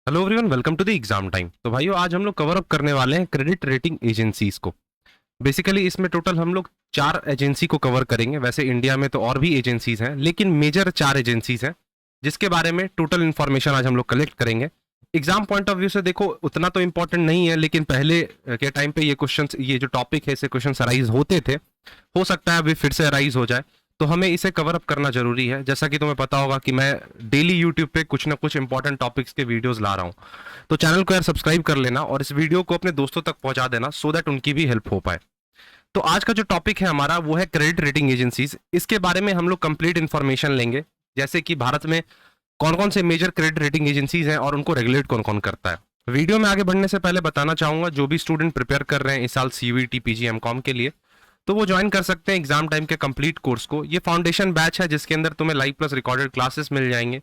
Hello everyone, welcome to the exam time. तो भाइयों, आज हम लोग कवर अप करने वाले हैं क्रेडिट रेटिंग एजेंसीज को। बेसिकली इसमें टोटल हम लोग 4 एजेंसी को कवर करेंगे। वैसे इंडिया में तो और भी एजेंसीज हैं, लेकिन मेजर 4 एजेंसीज हैं जिसके बारे में टोटल इन्फॉर्मेशन आज हम लोग कलेक्ट करेंगे। एग्जाम पॉइंट ऑफ व्यू से देखो उतना तो इम्पोर्टेंट नहीं है, लेकिन पहले के टाइम पे ये क्वेश्चन, ये जो टॉपिक है, इससे क्वेश्चन अराइज होते थे। हो सकता है अभी फिर से अराइज हो जाए, तो हमें इसे कवर अप करना जरूरी है। जैसा कि तुम्हें पता होगा कि मैं डेली यूट्यूब पे कुछ ना कुछ इंपॉर्टेंट टॉपिक्स के वीडियोस ला रहा हूँ। तो चैनल को यार सब्सक्राइब कर लेना और इस वीडियो को अपने दोस्तों तक पहुंचा देना, सो दैट उनकी भी हेल्प हो पाए। तो आज का जो टॉपिक है हमारा वो है क्रेडिट रेटिंग एजेंसीज। इसके बारे में हम लोग कंप्लीट इन्फॉर्मेशन लेंगे, जैसे कि भारत में कौन कौन से मेजर क्रेडिट रेटिंग एजेंसीज हैं और उनको रेगुलेट कौन कौन करता है। वीडियो में आगे बढ़ने से पहले बताना चाहूंगा, जो भी स्टूडेंट प्रिपेयर कर रहे हैं इस साल सीयूईटी पीजी एमकॉम के लिए, तो वो ज्वाइन कर सकते हैं एग्जाम टाइम के कंप्लीट कोर्स को। ये फाउंडेशन बैच है जिसके अंदर तुम्हें लाइव प्लस रिकॉर्डेड क्लासेस मिल जाएंगे,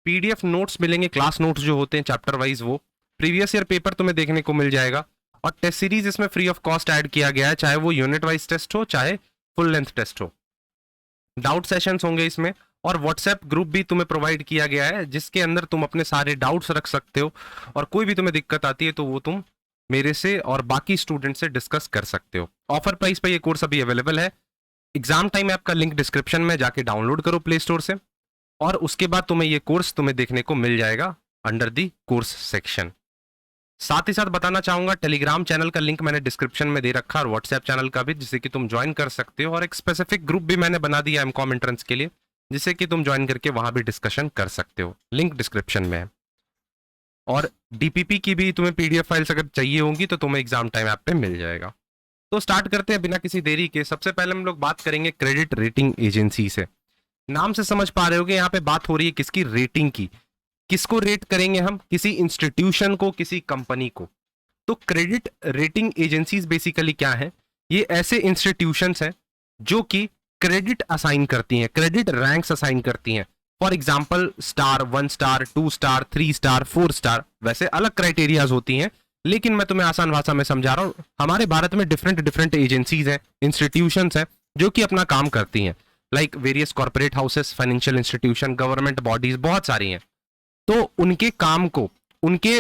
पीडीएफ नोट्स मिलेंगे, क्लास नोट्स जो होते हैं चैप्टर वाइज, वो प्रीवियस ईयर पेपर तुम्हें देखने को मिल जाएगा। और टेस्ट सीरीज इसमें फ्री ऑफ कॉस्ट ऐड किया गया है, चाहे वो यूनिट वाइज टेस्ट हो चाहे फुल लेंथ टेस्ट हो। डाउट सेशंस होंगे इसमें, और व्हाट्सएप ग्रुप भी तुम्हें प्रोवाइड किया गया है जिसके अंदर तुम अपने सारे डाउट्स रख सकते हो, और कोई भी तुम्हें दिक्कत आती है तो वो तुम मेरे से और बाकी स्टूडेंट से डिस्कस कर सकते हो। ऑफर प्राइस पे ये कोर्स अभी अवेलेबल है। एग्जाम टाइम ऐप का लिंक डिस्क्रिप्शन में जाके डाउनलोड करो प्ले स्टोर से, और उसके बाद तुम्हें ये कोर्स तुम्हें देखने को मिल जाएगा अंडर दी कोर्स सेक्शन। साथ ही साथ बताना चाहूंगा, टेलीग्राम चैनल का लिंक मैंने डिस्क्रिप्शन में दे रखा है, और व्हाट्सएप चैनल का भी, जिसे कि तुम ज्वाइन कर सकते हो। और एक स्पेसिफिक ग्रुप भी मैंने बना दिया एमकॉम एंट्रेंस के लिए, जिसे कि तुम ज्वाइन करके वहां भी डिस्कशन कर सकते हो। लिंक डिस्क्रिप्शन में है। और डीपीपी की भी तुम्हें पीडीएफ फाइल्स अगर चाहिए होंगी तो तुम्हें एग्जाम टाइम ऐप पे मिल जाएगा। तो स्टार्ट करते हैं बिना किसी देरी के। सबसे पहले हम लोग बात करेंगे क्रेडिट रेटिंग एजेंसी से। नाम से समझ पा रहे होगे यहाँ पे बात हो रही है किसकी? रेटिंग की। किसको रेट करेंगे हम? किसी इंस्टीट्यूशन को, किसी कंपनी को। तो क्रेडिट रेटिंग एजेंसीज बेसिकली क्या है? ये ऐसे इंस्टीट्यूशंस हैं जो कि क्रेडिट असाइन करती हैं, क्रेडिट रैंक्स असाइन करती हैं। For example, star, 1 star, 2 star, 3 star, 4 star, वैसे अलग क्राइटेरियाज होती हैं, लेकिन मैं तुम्हें आसान भाषा में समझा रहा हूं। हमारे भारत में डिफरेंट डिफरेंट एजेंसीज हैं, इंस्टीट्यूशंस हैं जो कि अपना काम करती हैं, like various corporate houses, financial institution, government bodies, बहुत सारी हैं। तो उनके काम को, उनके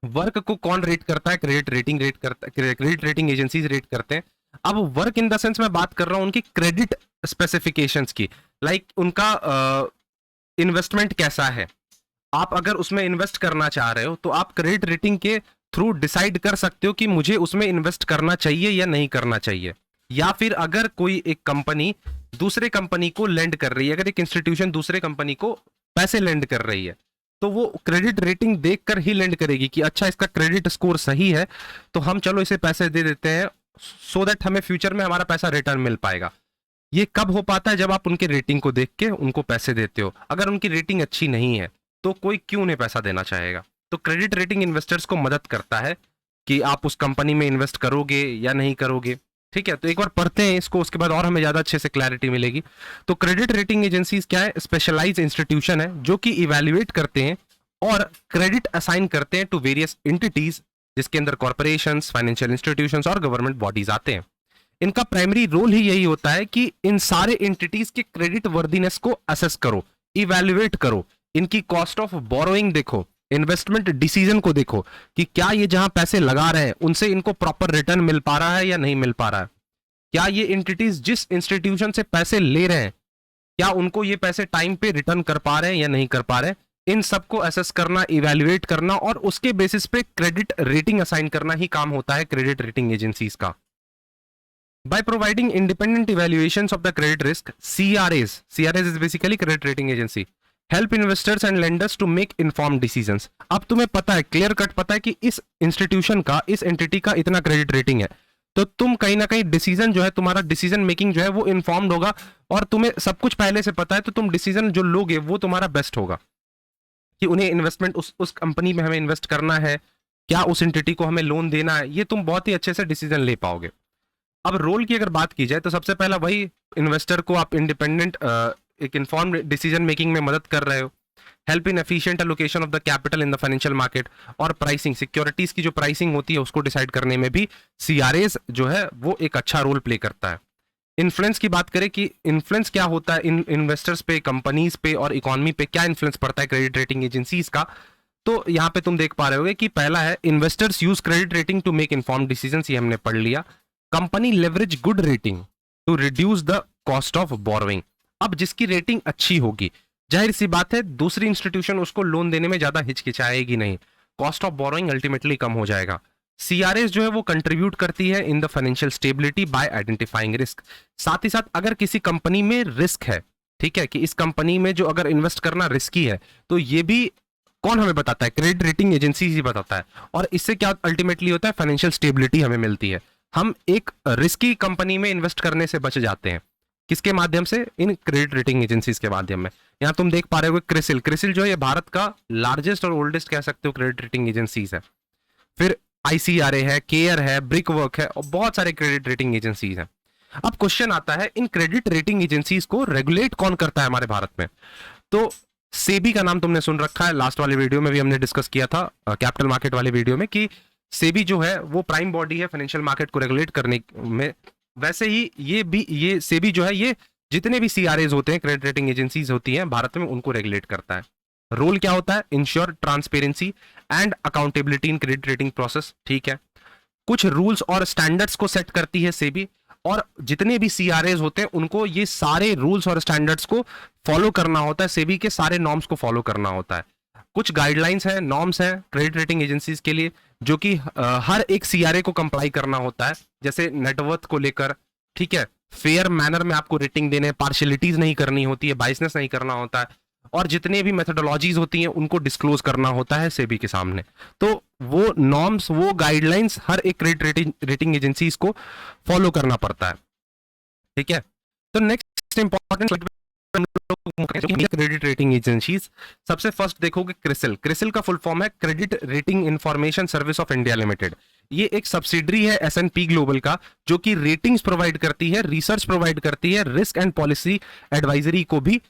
वर्क को कौन रेट करता है? क्रेडिट रेटिंग रेट करता है, क्रेडिट रेटिंग एजेंसीज रेट करते हैं। अब वर्क इन द सेंस मैं बात कर रहा हूं उनकी क्रेडिट स्पेसिफिकेशंस की, लाइक उनका इन्वेस्टमेंट कैसा है। आप अगर उसमें इन्वेस्ट करना चाह रहे हो तो आप क्रेडिट रेटिंग के थ्रू डिसाइड कर सकते हो कि मुझे उसमें इन्वेस्ट करना चाहिए या नहीं करना चाहिए। या फिर अगर कोई एक कंपनी दूसरे कंपनी को लेंड कर रही है, अगर एक इंस्टीट्यूशन दूसरे कंपनी को पैसे लेंड कर रही है, तो वो क्रेडिट रेटिंग देखकर ही लेंड करेगी कि अच्छा इसका क्रेडिट स्कोर सही है, तो हम चलो इसे पैसे दे देते हैं, सो दैट हमें फ्यूचर में हमारा पैसा रिटर्न मिल पाएगा। ये कब हो पाता है? जब आप उनके रेटिंग को देख के उनको पैसे देते हो। अगर उनकी रेटिंग अच्छी नहीं है तो कोई क्यों उन्हें पैसा देना चाहेगा? तो क्रेडिट रेटिंग इन्वेस्टर्स को मदद करता है कि आप उस कंपनी में इन्वेस्ट करोगे या नहीं करोगे। ठीक है, तो एक बार पढ़ते हैं इसको, उसके बाद और हमें ज्यादा अच्छे से क्लैरिटी मिलेगी। तो क्रेडिट रेटिंग एजेंसीज क्या है? स्पेशलाइज इंस्टीट्यूशन है जो कि इवेल्युएट करते हैं और क्रेडिट असाइन करते हैं टू वेरियस एंटिटीज, जिसके अंदर कॉर्पोरेशंस, फाइनेंशियल इंस्टीट्यूशंस और गवर्नमेंट बॉडीज आते हैं। इनका प्राइमरी रोल ही यही होता है कि इन सारे एंटिटीज के क्रेडिट वर्दीनेस को असेस करो, इवैल्यूएट करो, इनकी कॉस्ट ऑफ बोरोइंग देखो, इन्वेस्टमेंट डिसीजन को देखो कि क्या ये जहां पैसे लगा रहे हैं उनसे इनको प्रॉपर रिटर्न मिल पा रहा है या नहीं मिल पा रहा है। क्या ये एंटिटीज जिस इंस्टीट्यूशन से पैसे ले रहे हैं, क्या उनको ये पैसे टाइम पे रिटर्न कर पा रहे हैं या नहीं कर पा रहे हैं। इन सबको असेस करना, इवैल्यूएट करना, और उसके बेसिस पे क्रेडिट रेटिंग असाइन करना ही काम होता है क्रेडिट रेटिंग एजेंसीज का। By providing independent evaluations of the credit risk, CRAs is basically credit rating agency, help investors and lenders to make informed decisions। अब तुम्हें पता है, क्लियर कट पता है कि इस इंस्टीट्यूशन का, इस एंटिटी का इतना क्रेडिट रेटिंग है, तो तुम कहीं ना कहीं डिसीजन जो है, तुम्हारा डिसीजन मेकिंग जो है वो इन्फॉर्म्ड होगा, और तुम्हें सब कुछ पहले से पता है, तो तुम डिसीजन जो लोगे वो तुम्हारा बेस्ट होगा कि उन्हें इन्वेस्टमेंट उस कंपनी में हमें इन्वेस्ट करना है, क्या उस एंटिटी को हमें लोन देना है, ये तुम बहुत ही अच्छे से डिसीजन ले पाओगे। अब रोल की अगर बात की जाए तो सबसे पहला वही, इन्वेस्टर को आप इंडिपेंडेंट एक इन्फॉर्म्ड डिसीजन मेकिंग में मदद कर रहे हो। Help in efficient allocation of the capital in the financial market, और प्राइसिंग, सिक्योरिटीज की जो प्राइसिंग होती है उसको डिसाइड करने में भी सीआरएस जो है वो एक अच्छा रोल प्ले करता है। इन्फ्लुएंस की बात करें कि इन्फ्लुएंस क्या होता है इन्वेस्टर्स पे, कंपनीज पे और इकोनॉमी पे क्या इन्फ्लुएंस पड़ता है क्रेडिट रेटिंग एजेंसीज का, तो यहाँ पे तुम देख पा रहे होगे कि पहला है investors use credit rating to make informed decisions, ये हमने पढ़ लिया। Company leverage good rating to reduce the cost of borrowing. अब जिसकी रेटिंग अच्छी होगी, जाहिर सी बात है दूसरी इंस्टीट्यूशन उसको लोन देने में ज्यादा हिचकिचाएगी नहीं, कॉस्ट ऑफ बोरोइंग अल्टीमेटली कम हो जाएगा। सीआरएस जो है वो कंट्रीब्यूट करती है in the financial stability by identifying risk. साथ ही साथ अगर किसी कंपनी में रिस्क है, ठीक है, कि इस कंपनी में जो अगर इन्वेस्ट करना रिस्की है, तो ये भी कौन हमें बताता है? क्रेडिट रेटिंग एजेंसी ही बताता है। और इससे क्या अल्टीमेटली होता है? फाइनेंशियल स्टेबिलिटी हमें मिलती है। हम एक रिस्की कंपनी में इन्वेस्ट करने से बच जाते हैं, किसके माध्यम से? इन क्रेडिट रेटिंग एजेंसीज के माध्यम में। यहां तुम देख पा रहे हो क्रिसिल, क्रिसिल जो है भारत का लार्जेस्ट और ओल्डेस्ट कह सकते हो क्रेडिट रेटिंग एजेंसीज है। फिर आईसीआरए है, केयर है, ब्रिकवर्क है और बहुत सारे क्रेडिट रेटिंग एजेंसीज हैं। अब क्वेश्चन आता है इन क्रेडिट रेटिंग एजेंसीज को रेगुलेट कौन करता है हमारे भारत में? तो सेबी का नाम तुमने सुन रखा है, लास्ट वाले वीडियो में भी हमने डिस्कस किया था, कैपिटल मार्केट वाले वीडियो में, कि सेबी जो है वो प्राइम बॉडी है फाइनेंशियल मार्केट को रेगुलेट करने में। वैसे ही ये सेबी जो है ये जितने भी सीआरएज होते हैं, क्रेडिट रेटिंग एजेंसीज होती हैं भारत में, उनको रेगुलेट करता है। रोल क्या होता है? Ensure transparency and accountability in credit rating process, ठीक है। कुछ रूल्स और स्टैंडर्ड्स को सेट करती है सेबी, और जितने भी सीआरएज होते हैं उनको ये सारे रूल्स और स्टैंडर्ड्स को फॉलो करना होता है, सेबी के सारे नॉर्म्स को फॉलो करना होता है। कुछ गाइडलाइंस हैं, नॉर्म्स हैं क्रेडिट रेटिंग एजेंसीज के लिए, जो कि हर एक सीआरए को कंप्लाई करना होता है। जैसे नेटवर्थ को लेकर, ठीक है, फेयर मैनर में आपको रेटिंग देने, पार्शियलिटीज नहीं करनी होती है, बाइसनेस नहीं करना होता है, और जितने भी मेथोडोलॉजीज होती हैं उनको डिस्क्लोज करना होता है सेबी के सामने। तो वो नॉर्म्स, वो गाइडलाइंस हर एक क्रेडिट रेटिंग एजेंसीज को फॉलो करना पड़ता है, ठीक है। तो next important credit rating agencies, सबसे फर्स्ट देखोगे क्रिसिल। क्रिसिल का फुल फॉर्म है credit rating information service of India limited. ये एक सब्सिडरी है एसएनपी ग्लोबल का, जो कि रेटिंग्स प्रोवाइड करती है, रिसर्च प्रोवाइड करती है, रिस्क एंड पॉलिसी एडवाइजरी को भी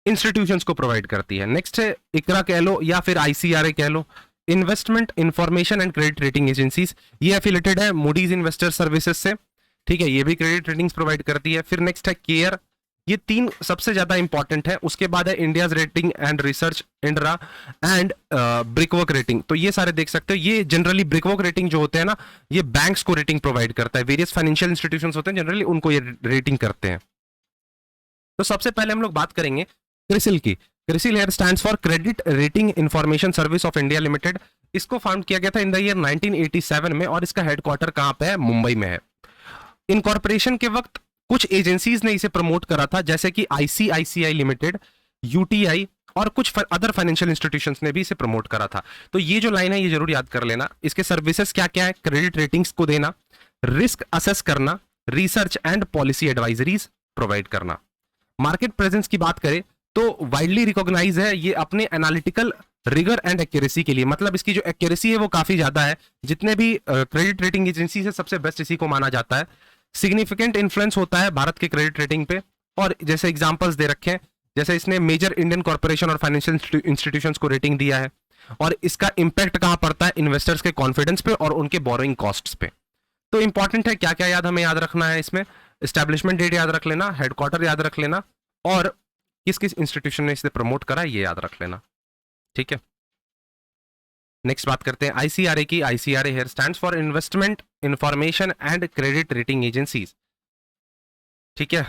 इंस्टीट्यूशंस को प्रोवाइड करती है। नेक्स्ट है इकरा कह लो या फिर आईसीआरए कह लो, investment information and credit rating agencies. ये एफिलेटेड है मूडीज इन्वेस्टर सर्विसेज से, ठीक है, ये भी क्रेडिट रेटिंग्स प्रोवाइड करती है। फिर नेक्स्ट है केयर, ये तीन सबसे ज्यादा इंपॉर्टेंट है। उसके बाद है India's rating and research, IndRa, and Brickwork rating. तो ये सारे देख सकते हो। ये जनरली ब्रिकवर्क रेटिंग जो होते हैं ना, ये बैंक्स को रेटिंग प्रोवाइड करता है, वेरियस फाइनेंशियल इंस्टीट्यूशंस होते हैं जनरली, उनको ये रेटिंग करते हैं। तो सबसे पहले हम लोग बात करेंगे क्रिसिल की। CRISIL here stands for credit rating information service of India limited. इसको फाउंड किया गया था इन द ईयर 1987 में, और इसका हेडक्वार्टर कहां पे है? मुंबई में है। इनकॉर्पोरेशन के वक्त कुछ एजेंसीज ने इसे प्रमोट करा था, जैसे कि आईसीआईसीआई लिमिटेड, यूटीआई और कुछ अदर फाइनेंशियल इंस्टीट्यूशंस ने भी इसे प्रमोट करा था। तो ये जो लाइन है ये जरूर याद कर लेना। इसके सर्विसेज क्या क्या है? क्रेडिट रेटिंग्स को देना, रिस्क असेस करना, research and policy advisories provide करना। मार्केट प्रेजेंस की बात करें तो वाइडली रिकॉग्नाइज है ये अपने एनालिटिकल रिगर एंड एक्यूरेसी के लिए, मतलब इसकी जो एक्यूरेसी है वो काफी ज्यादा है। जितने भी क्रेडिट रेटिंग एजेंसी है सबसे बेस्ट इसी को माना जाता है। सिग्निफिकेंट इन्फ्लुएंस होता है भारत के क्रेडिट रेटिंग पे, और जैसे एग्जांपल्स दे रखे हैं, जैसे इसने मेजर इंडियन कॉर्पोरेशन और फाइनेंशियल इंस्टीट्यूशंस को रेटिंग दिया है, और इसका इंपैक्ट कहां पड़ता है? इन्वेस्टर्स के कॉन्फिडेंस पे और उनके बोरोइंग कॉस्ट्स पे। तो इंपॉर्टेंट है क्या क्या याद हमें याद रखना है इसमें? एस्टैब्लिशमेंट डेट याद रख लेना, हेडक्वार्टर याद रख लेना, और किस किस इंस्टीट्यूशन ने इसे प्रमोट करा ये याद रख लेना, ठीक है। नेक्स्ट बात करते हैं आईसीआरए की। ICRA here stands for investment information and credit rating agencies, ठीक है।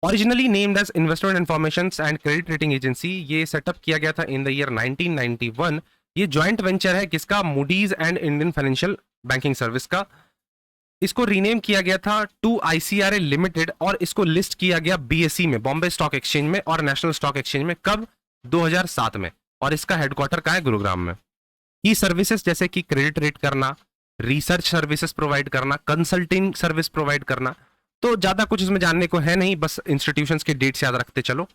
Originally named as investment information and credit rating agency, ये सेटअप किया गया था इन द ईयर 1991। ये ज्वाइंट वेंचर है किसका? Moody's and Indian financial banking service का। इसको रीनेम किया गया था टू आईसीआरए लिमिटेड, और इसको लिस्ट किया गया बीएसई में, बॉम्बे स्टॉक एक्सचेंज में और नेशनल स्टॉक एक्सचेंज में। कब? 2007 में। और इसका हेडक्वार्टर कहाँ है? गुरुग्राम में। की सर्विसेज जैसे कि क्रेडिट रेट करना, रिसर्च सर्विसेज प्रोवाइड करना, कंसल्टिंग सर्विस प्रोवाइड करना। तो ज्यादा कुछ इसमें जानने को है नहीं, बस इंस्टीट्यूशंस के डेट्स याद रखते चलो।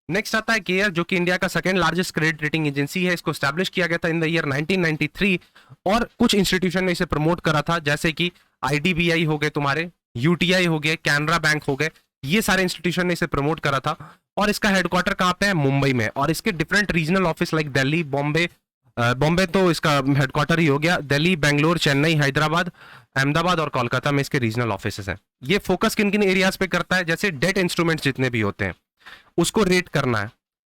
नेक्स्ट आता है केयर, जो कि इंडिया का second largest credit rating agency है। इसको स्टैब्लिश किया गया था इन द ईयर 1993, और कुछ इंस्टीट्यूशन ने इसे प्रमोट करा था, जैसे कि आईडीबीआई हो गए तुम्हारे, यूटीआई हो गए, कैनरा बैंक हो गए, ये सारे इंस्टीट्यूशन ने इसे प्रमोट करा था। और इसका हेडक्वार्टर कहाँ पे है? मुंबई में। और इसके different regional office like Delhi, Bombay तो इसका हेडक्वार्टर ही हो गया, दिल्ली, बेंगलोर, चेन्नई, हैदराबाद, अहमदाबाद और कोलकाता में इसके रीजनल ऑफिसेस हैं। ये फोकस किन किन एरियाज पे करता है? जैसे डेट इंस्ट्रूमेंट्स जितने भी होते हैं उसको रेट करना है,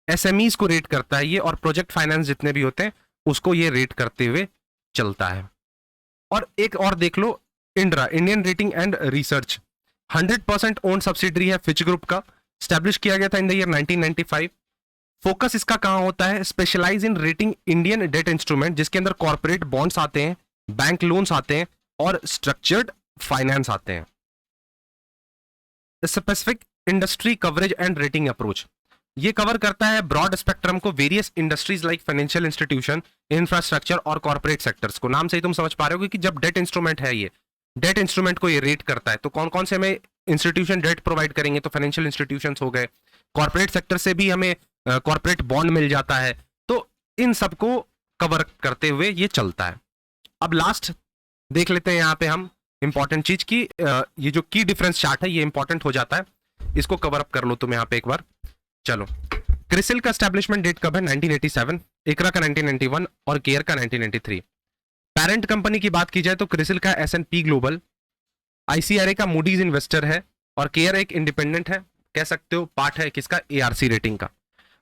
एसएमईज को रेट करता है ये, और प्रोजेक्ट फाइनेंस जितने भी होते हैं उसको ये रेट करते हुए चलता है। और एक और देख लो, IndRa, Indian rating and research, 100% own subsidiary है फिच ग्रुप का, स्टैब्लिश किया गया था इन द ईयर 1995। फोकस इसका कहां होता है? स्पेशलाइज इन रेटिंग इंडियन डेट इंस्ट्रूमेंट, जिसके अंदर कॉर्पोरेट बॉन्ड्स आते हैं, बैंक लोन्स आते हैं और स्ट्रक्चर्ड फाइनेंस आते हैं। Specific industry coverage and rating approach, ये कवर करता है ब्रॉड स्पेक्ट्रम को, various industries like financial institution, infrastructure और कॉर्पोरेट सेक्टर्स को। नाम से ही तुम समझ पा रहे हो कि जब डेट इंस्ट्रूमेंट है, ये डेट इंस्ट्रूमेंट को ये रेट करता है, तो कौन कौन से हमें इंस्टीट्यूशन डेट प्रोवाइड करेंगे? तो फाइनेंशियल इंस्टीट्यूशंस हो गए, कॉर्पोरेट सेक्टर से भी हमें कॉर्पोरेट बॉन्ड मिल जाता है, तो इन सबको कवर करते हुए ये चलता है। अब लास्ट देख लेते हैं यहाँ पे हम इंपॉर्टेंट चीज की, ये जो की डिफरेंस चार्ट है ये इंपॉर्टेंट हो जाता है, इसको कवर अप कर लो तुम यहाँ पे एक बार। चलो, क्रिसिल का एस्टैब्लिशमेंट डेट कब है? 1987, इकरा का 1991 और केयर का 1993। पेरेंट कंपनी की बात की जाए तो क्रिसिल का S&P ग्लोबल, ICRA का मूडीज इन्वेस्टर है, और केयर एक इंडिपेंडेंट है, कह सकते हो पार्ट है किसका? ARC रेटिंग का।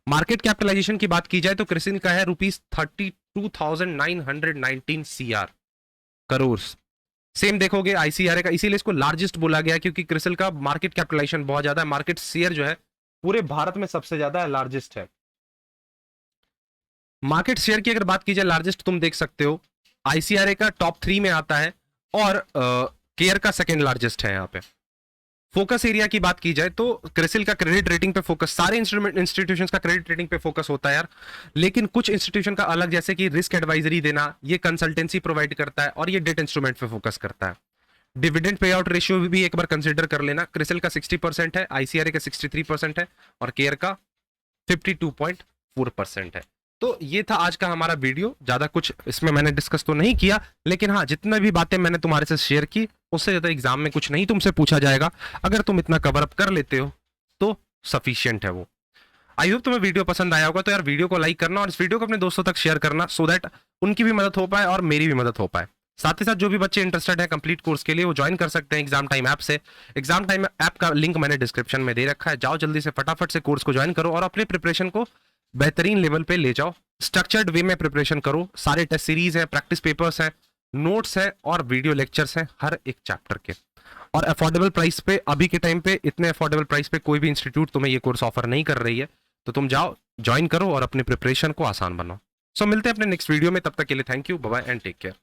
मार्केट कैपिटलाइजेशन की बात की जाए तो क्रिसिल का है ₹32,919 करोड़। सेम देखोगे ICRA का, इसीलिए इसको लार्जेस्ट बोला गया क्योंकि क्रिसिल का मार्केट कैपिटलाइजेशन बहुत ज्यादा है, मार्केट शेयर जो है पूरे भारत में सबसे ज्यादा है, लार्जेस्ट है। मार्केट शेयर की अगर बात की जाए लार्जेस्ट, तुम देख सकते हो ICRA का टॉप 3 में आता है और केयर का सेकेंड लार्जेस्ट है यहाँ पे। फोकस एरिया की बात की जाए तो क्रिसिल का क्रेडिट रेटिंग पे फोकस, सारे इंस्टीट्यूशंस का क्रेडिट रेटिंग पे फोकस होता है यार, लेकिन कुछ इंस्टीट्यूशन का अलग, जैसे कि रिस्क एडवाइजरी देना, ये कंसल्टेंसी प्रोवाइड करता है, और ये डेट इंस्ट्रूमेंट पे फोकस करता है। डिविडेंड पे आउट रेशियो भी एक बार कंसिडर कर लेना, क्रिसिल का 60% है, ICRA का 63% है और केयर का 52.4% है। तो ये था आज का हमारा वीडियो, ज्यादा कुछ इसमें मैंने डिस्कस तो नहीं किया, लेकिन हाँ जितना भी बातें मैंने तुम्हारे से शेयर की उससे ज्यादा एग्जाम में कुछ नहीं तुमसे पूछा जाएगा, अगर तुम इतना कवर अप कर लेते हो तो सफिशियंट है वो। आई होप तुम्हें वीडियो पसंद आया होगा, तो यार वीडियो को लाइक करना और इस वीडियो को अपने दोस्तों तक शेयर करना, सो दैट उनकी भी मदद हो पाए और मेरी भी मदद हो पाए। साथ ही साथ जो भी बच्चे इंटरेस्टेड है कंप्लीट कोर्स के लिए, वो ज्वाइन कर सकते हैं एग्जाम टाइम ऐप से। एग्जाम टाइम ऐप का लिंक मैंने डिस्क्रिप्शन में दे रखा है, जाओ जल्दी से फटाफट से कोर्स को ज्वाइन करो और अपने प्रिपरेशन को बेहतरीन लेवल पे ले जाओ। स्ट्रक्चर्ड वे में प्रिपरेशन करो, सारे टेस्ट सीरीज है, प्रैक्टिस पेपर्स हैं, नोट्स है और वीडियो लेक्चर्स हैं हर एक चैप्टर के, और अफोर्डेबल प्राइस पे। अभी के टाइम पे इतने अफोर्डेबल प्राइस पे कोई भी इंस्टीट्यूट तुम्हें ये कोर्स ऑफर नहीं कर रही है, तो तुम जाओ ज्वाइन करो और अपने प्रिपरेशन को आसान बनाओ। सो मिलते हैं अपने नेक्स्ट वीडियो में, तब तक के लिए thank you, bye bye and take care.